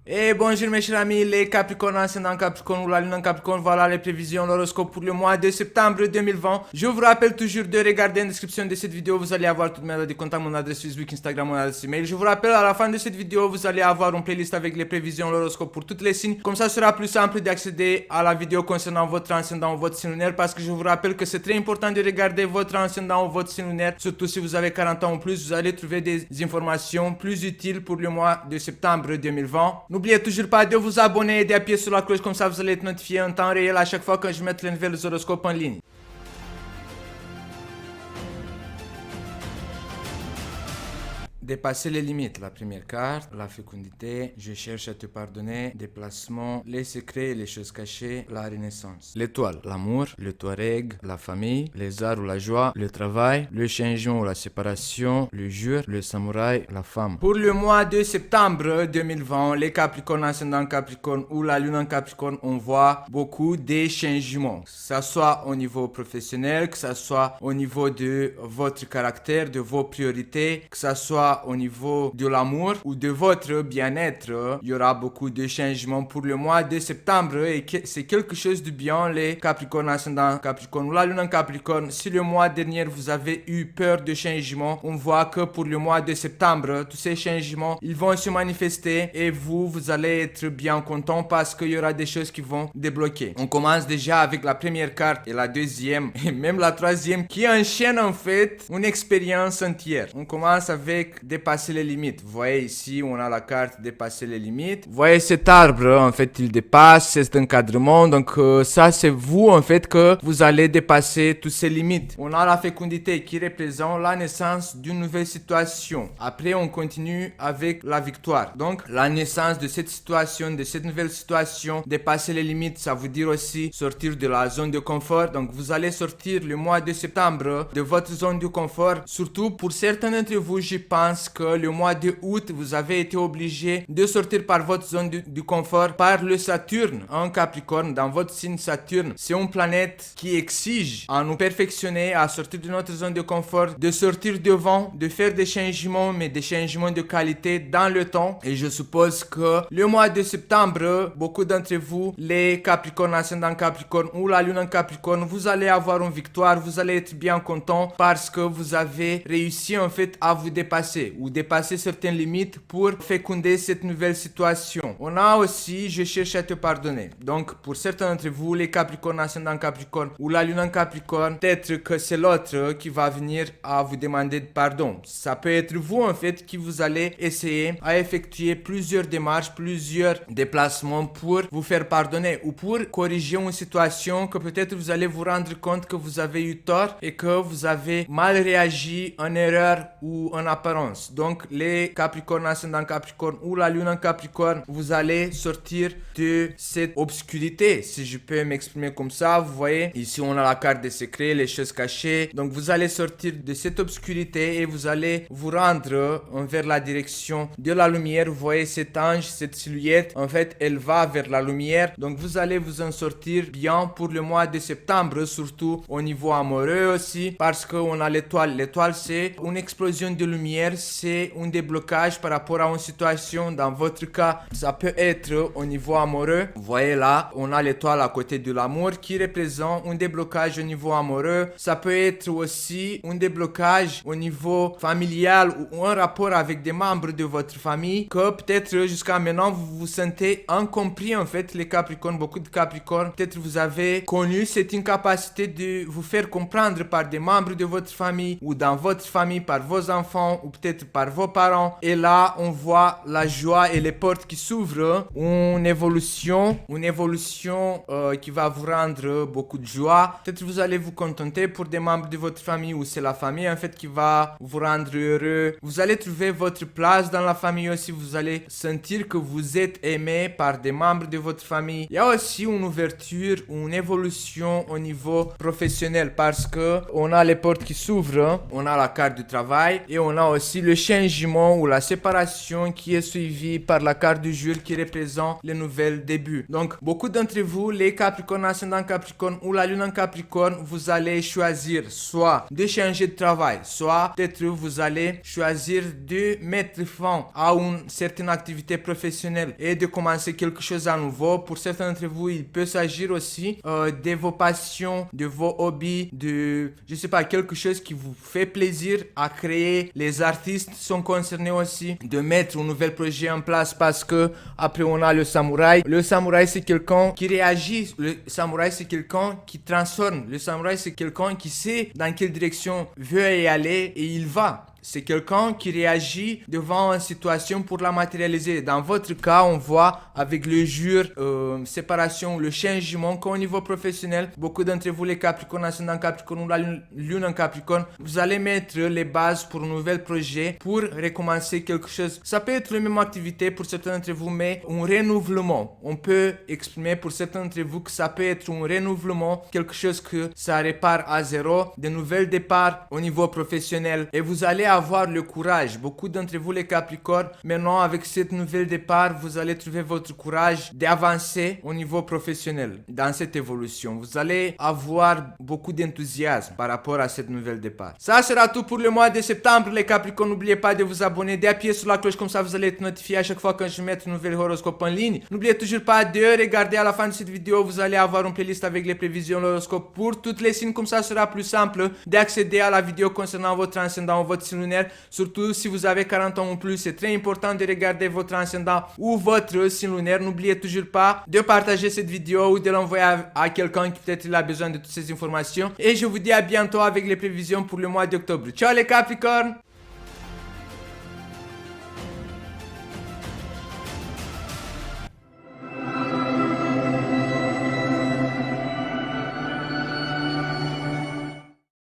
Et bonjour mes chers amis, les Capricornes, ascendant Capricorne ou la lune en Capricorne, voilà les prévisions, l'horoscope pour le mois de septembre 2020. Je vous rappelle toujours de regarder en description de cette vidéo, vous allez avoir toutes mes adresses de contact, mon adresse Facebook, Instagram, mon adresse email. Je vous rappelle à la fin de cette vidéo, vous allez avoir une playlist avec les prévisions, l'horoscope pour toutes les signes. Comme ça sera plus simple d'accéder à la vidéo concernant votre ascendant ou votre signe lunaire, parce que je vous rappelle que c'est très important de regarder votre ascendant ou votre signe lunaire, surtout si vous avez 40 ans ou plus, vous allez trouver des informations plus utiles pour le mois de septembre 2020. N'oubliez toujours pas de vous abonner et d'appuyer sur la cloche, comme ça vous allez être notifié en temps réel à chaque fois que je mette les nouvelles horoscopes en ligne. Dépasser les limites, la première carte, la fécondité, je cherche à te pardonner, déplacement, les secrets et les choses cachées, la renaissance. L'étoile, l'amour, le touareg, la famille, les arts ou la joie, le travail, le changement ou la séparation, le jour, le samouraï, la femme. Pour le mois de septembre 2020, les Capricornes ascendant Capricorne ou la lune en Capricorne, on voit beaucoup de changements. Que ce soit au niveau professionnel, que ce soit au niveau de votre caractère, de vos priorités, que ce soit au niveau de l'amour ou de votre bien-être, il y aura beaucoup de changements pour le mois de septembre et c'est quelque chose de bien les Capricornes ascendant Capricorne ou la lune en Capricorne. Si le mois dernier vous avez eu peur de changements, on voit que pour le mois de septembre, tous ces changements, ils vont se manifester et vous allez être bien content parce qu'il y aura des choses qui vont débloquer. On commence déjà avec la première carte et la deuxième et même la troisième qui enchaîne en fait une expérience entière. On commence avec dépasser les limites. Vous voyez ici, on a la carte dépasser les limites. Vous voyez cet arbre, en fait, il dépasse cet encadrement. Donc, ça, c'est vous, en fait, que vous allez dépasser toutes ces limites. On a la fécondité qui représente la naissance d'une nouvelle situation. Après, on continue avec la victoire. Donc, la naissance de cette situation, de cette nouvelle situation, dépasser les limites, ça veut dire aussi sortir de la zone de confort. Donc, vous allez sortir le mois de septembre de votre zone de confort. Surtout pour certains d'entre vous, je pense que le mois de août, vous avez été obligé de sortir par votre zone de confort par le Saturne en Capricorne. Dans votre signe Saturne, c'est une planète qui exige à nous perfectionner, à sortir de notre zone de confort, de sortir devant, de faire des changements, mais des changements de qualité dans le temps. Et je suppose que le mois de septembre, beaucoup d'entre vous, les Capricornes ascendant Capricorne ou la lune en Capricorne, vous allez avoir une victoire, vous allez être bien content parce que vous avez réussi en fait à vous dépasser ou dépasser certaines limites pour féconder cette nouvelle situation. On a aussi je cherche à te pardonner. Donc pour certains d'entre vous, les Capricornes ascendant Capricorne ou la lune en Capricorne, peut-être que c'est l'autre qui va venir à vous demander de pardon. Ça peut être vous en fait qui vous allez essayer à effectuer plusieurs démarches, plusieurs déplacements pour vous faire pardonner ou pour corriger une situation que peut-être vous allez vous rendre compte que vous avez eu tort et que vous avez mal réagi en erreur ou en apparence. Donc les Capricornes ascendant Capricorne ou la lune en Capricorne, vous allez sortir de cette obscurité, si je peux m'exprimer comme ça. Vous voyez, ici on a la carte des secrets, les choses cachées. Donc vous allez sortir de cette obscurité et vous allez vous rendre vers la direction de la lumière. Vous voyez cet ange, cette silhouette, en fait elle va vers la lumière. Donc vous allez vous en sortir bien pour le mois de septembre, surtout au niveau amoureux aussi, parce qu'on a l'étoile. L'étoile c'est une explosion de lumière, c'est un déblocage par rapport à une situation. Dans votre cas, ça peut être au niveau amoureux. Vous voyez là, on a l'étoile à côté de l'amour qui représente un déblocage au niveau amoureux. Ça peut être aussi un déblocage au niveau familial ou un rapport avec des membres de votre famille que peut-être jusqu'à maintenant vous vous sentez incompris en fait. Les Capricornes, beaucoup de Capricornes, peut-être vous avez connu cette incapacité de vous faire comprendre par des membres de votre famille ou dans votre famille par vos enfants ou peut-être par vos parents. Et là on voit la joie et les portes qui s'ouvrent, une évolution qui va vous rendre beaucoup de joie. Peut-être vous allez vous contenter pour des membres de votre famille ou c'est la famille en fait qui va vous rendre heureux. Vous allez trouver votre place dans la famille aussi, vous allez sentir que vous êtes aimé par des membres de votre famille. Il y a aussi une ouverture, une évolution au niveau professionnel parce que on a les portes qui s'ouvrent, on a la carte du travail et on a aussi aussi le changement ou la séparation qui est suivie par la carte du jour qui représente les nouvelles débuts. Donc, beaucoup d'entre vous, les Capricornes, ascendant Capricorne ou la lune en Capricorne, vous allez choisir soit de changer de travail, soit peut-être vous allez choisir de mettre fin à une certaine activité professionnelle et de commencer quelque chose à nouveau. Pour certains d'entre vous, il peut s'agir aussi de vos passions, de vos hobbies, de, je sais pas, quelque chose qui vous fait plaisir à créer. Les artistes sont concernés aussi de mettre un nouvel projet en place parce que après on a le samouraï. Le samouraï c'est quelqu'un qui réagit, le samouraï c'est quelqu'un qui transforme, le samouraï c'est quelqu'un qui sait dans quelle direction veut y aller et il va. C'est quelqu'un qui réagit devant une situation pour la matérialiser. Dans votre cas, on voit avec le jour, séparation, le changement qu'au niveau professionnel, beaucoup d'entre vous, les Capricornes, ascendant Capricorne ou la lune en Capricorne, vous allez mettre les bases pour un nouvel projet, pour recommencer quelque chose. Ça peut être la même activité pour certains d'entre vous, mais un renouvellement. On peut exprimer pour certains d'entre vous que ça peut être un renouvellement, quelque chose que ça répare à zéro, de nouveaux départs au niveau professionnel. Et vous allez avoir le courage. Beaucoup d'entre vous, les Capricornes, maintenant avec cette nouvelle départ, vous allez trouver votre courage d'avancer au niveau professionnel dans cette évolution. Vous allez avoir beaucoup d'enthousiasme par rapport à cette nouvelle départ. Ça sera tout pour le mois de septembre, les Capricornes. N'oubliez pas de vous abonner, d'appuyer sur la cloche, comme ça vous allez être notifié à chaque fois que je mets un nouvel horoscope en ligne. N'oubliez toujours pas de regarder à la fin de cette vidéo, vous allez avoir une playlist avec les prévisions, l'horoscope pour toutes les signes, comme ça sera plus simple d'accéder à la vidéo concernant votre ascendant ou votre signe lunaire. Surtout si vous avez 40 ans ou plus, c'est très important de regarder votre ascendant ou votre signe lunaire. N'oubliez toujours pas de partager cette vidéo ou de l'envoyer à quelqu'un qui peut-être a besoin de toutes ces informations. Et je vous dis à bientôt avec les prévisions pour le mois d'octobre. Ciao les Capricornes!